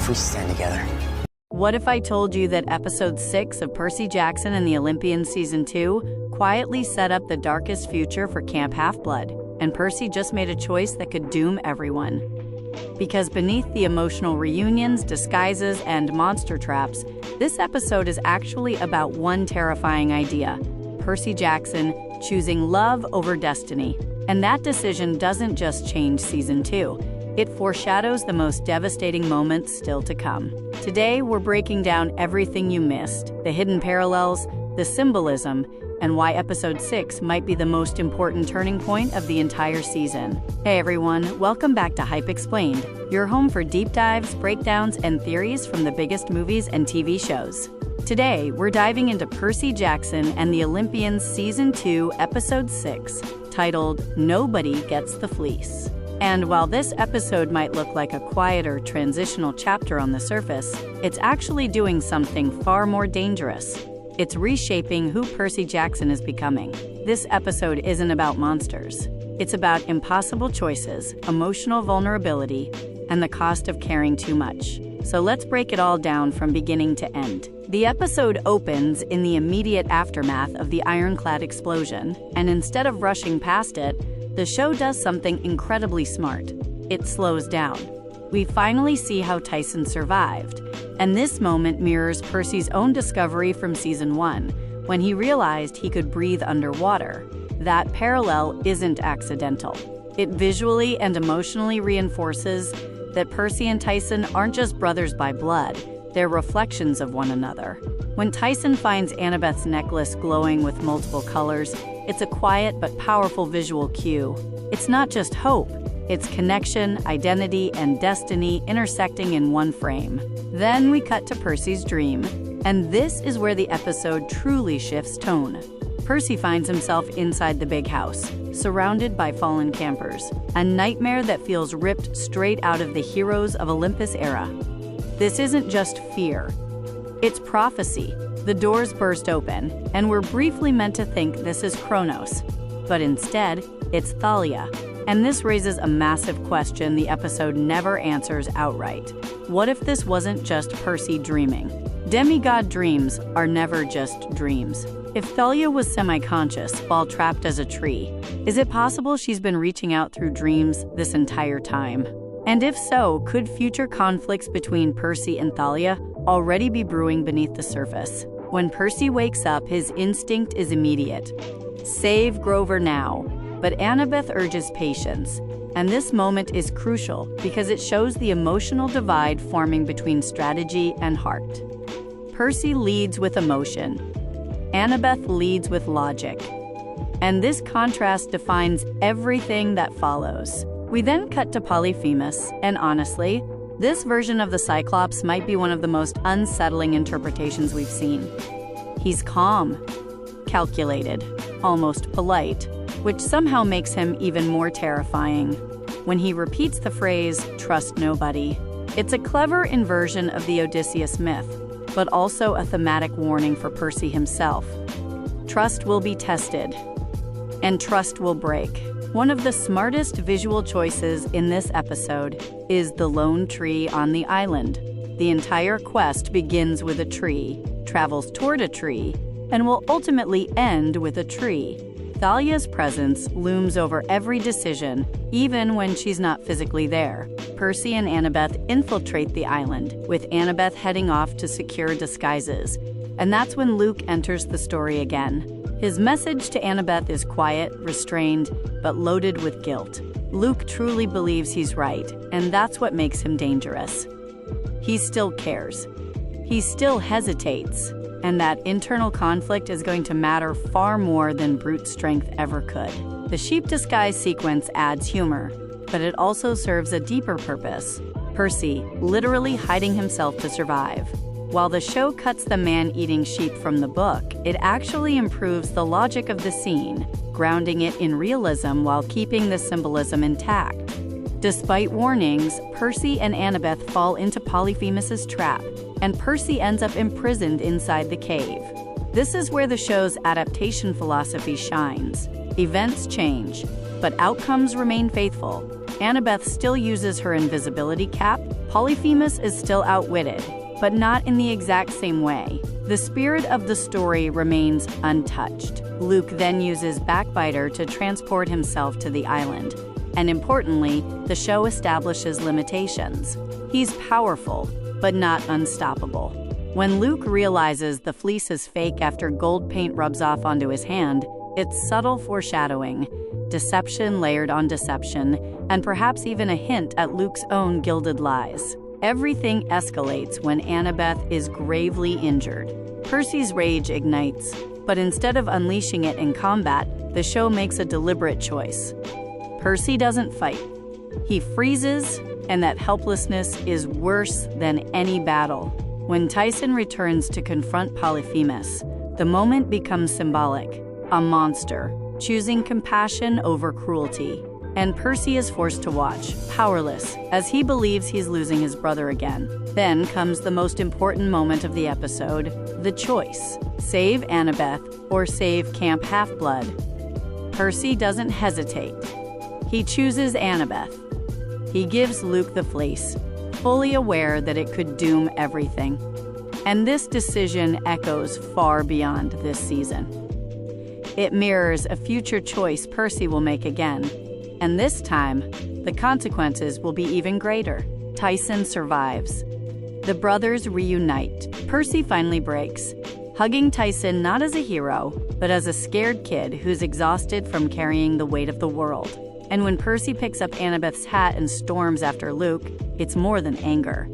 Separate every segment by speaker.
Speaker 1: if we stand together?
Speaker 2: What if I told you that episode 6 of Percy Jackson and the Olympians season 2 quietly set up the darkest future for Camp Half-Blood, and Percy just made a choice that could doom everyone? Because beneath the emotional reunions, disguises, and monster traps, this episode is actually about one terrifying idea: Percy Jackson choosing love over destiny. And that decision doesn't just change season 2. It foreshadows the most devastating moments still to come. Today, we're breaking down everything you missed, the hidden parallels, the symbolism, and why episode 6 might be the most important turning point of the entire season. Hey everyone, welcome back to Hype Explained, your home for deep dives, breakdowns, and theories from the biggest movies and TV shows. Today, we're diving into Percy Jackson and the Olympians season 2, episode 6, titled Nobody Gets the Fleece. And while this episode might look like a quieter transitional chapter on the surface, it's actually doing something far more dangerous. It's reshaping who Percy Jackson is becoming. This episode isn't about monsters. It's about impossible choices, emotional vulnerability, and the cost of caring too much. So let's break it all down from beginning to end. The episode opens in the immediate aftermath of the ironclad explosion, and instead of rushing past it, the show does something incredibly smart. It slows down. We finally see how Tyson survived, and this moment mirrors Percy's own discovery from season 1, when he realized he could breathe underwater. That parallel isn't accidental. It visually and emotionally reinforces that Percy and Tyson aren't just brothers by blood, they're reflections of one another. When Tyson finds Annabeth's necklace glowing with multiple colors, it's a quiet but powerful visual cue. It's not just hope, it's connection, identity, and destiny intersecting in one frame. Then we cut to Percy's dream, and this is where the episode truly shifts tone. Percy finds himself inside the big house, surrounded by fallen campers, a nightmare that feels ripped straight out of the Heroes of Olympus era. This isn't just fear, it's prophecy. The doors burst open, and we're briefly meant to think this is Kronos, but instead, it's Thalia. And this raises a massive question the episode never answers outright. What if this wasn't just Percy dreaming? Demigod dreams are never just dreams. If Thalia was semi-conscious while trapped as a tree, is it possible she's been reaching out through dreams this entire time? And if so, could future conflicts between Percy and Thalia already be brewing beneath the surface? When Percy wakes up, his instinct is immediate. Save Grover now. But Annabeth urges patience, and this moment is crucial because it shows the emotional divide forming between strategy and heart. Percy leads with emotion. Annabeth leads with logic. And this contrast defines everything that follows. We then cut to Polyphemus, and honestly, this version of the Cyclops might be one of the most unsettling interpretations we've seen. He's calm, calculated, almost polite, which somehow makes him even more terrifying. When he repeats the phrase, "trust nobody," it's a clever inversion of the Odysseus myth, but also a thematic warning for Percy himself. Trust will be tested, and trust will break. One of the smartest visual choices in this episode is the lone tree on the island. The entire quest begins with a tree, travels toward a tree, and will ultimately end with a tree. Thalia's presence looms over every decision, even when she's not physically there. Percy and Annabeth infiltrate the island, with Annabeth heading off to secure disguises. And that's when Luke enters the story again. His message to Annabeth is quiet, restrained, but loaded with guilt. Luke truly believes he's right, and that's what makes him dangerous. He still cares. He still hesitates. And that internal conflict is going to matter far more than brute strength ever could. The sheep disguise sequence adds humor, but it also serves a deeper purpose. Percy literally hiding himself to survive. While the show cuts the man-eating sheep from the book, it actually improves the logic of the scene, grounding it in realism while keeping the symbolism intact. Despite warnings, Percy and Annabeth fall into Polyphemus's trap, and Percy ends up imprisoned inside the cave. This is where the show's adaptation philosophy shines. Events change, but outcomes remain faithful. Annabeth still uses her invisibility cap. Polyphemus is still outwitted, but not in the exact same way. The spirit of the story remains untouched. Luke then uses Backbiter to transport himself to the island. And importantly, the show establishes limitations. He's powerful, but not unstoppable. When Luke realizes the fleece is fake after gold paint rubs off onto his hand, it's subtle foreshadowing, deception layered on deception, and perhaps even a hint at Luke's own gilded lies. Everything escalates when Annabeth is gravely injured. Percy's rage ignites, but instead of unleashing it in combat, the show makes a deliberate choice. Percy doesn't fight. He freezes, and that helplessness is worse than any battle. When Tyson returns to confront Polyphemus, the moment becomes symbolic. A monster, choosing compassion over cruelty. And Percy is forced to watch, powerless, as he believes he's losing his brother again. Then comes the most important moment of the episode, the choice. Save Annabeth or save Camp Half-Blood. Percy doesn't hesitate. He chooses Annabeth. He gives Luke the fleece, fully aware that it could doom everything. And this decision echoes far beyond this season. It mirrors a future choice Percy will make again. And this time, the consequences will be even greater. Tyson survives. The brothers reunite. Percy finally breaks, hugging Tyson not as a hero, but as a scared kid who's exhausted from carrying the weight of the world. And when Percy picks up Annabeth's hat and storms after Luke, it's more than anger.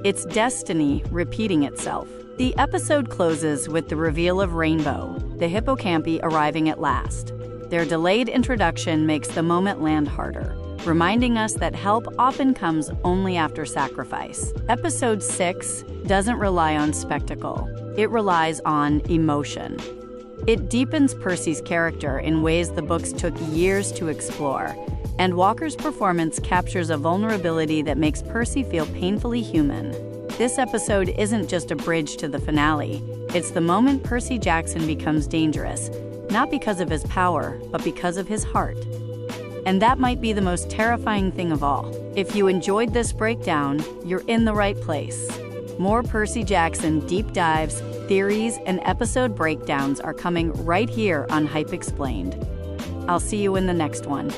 Speaker 2: It's destiny repeating itself. The episode closes with the reveal of Rainbow, the hippocampi arriving at last. Their delayed introduction makes the moment land harder, reminding us that help often comes only after sacrifice. Episode 6 doesn't rely on spectacle. It relies on emotion. It deepens Percy's character in ways the books took years to explore, and Walker's performance captures a vulnerability that makes Percy feel painfully human. This episode isn't just a bridge to the finale. It's the moment Percy Jackson becomes dangerous, not because of his power, but because of his heart. And that might be the most terrifying thing of all. If you enjoyed this breakdown, you're in the right place. More Percy Jackson deep dives, theories, and episode breakdowns are coming right here on Hype Explained. I'll see you in the next one.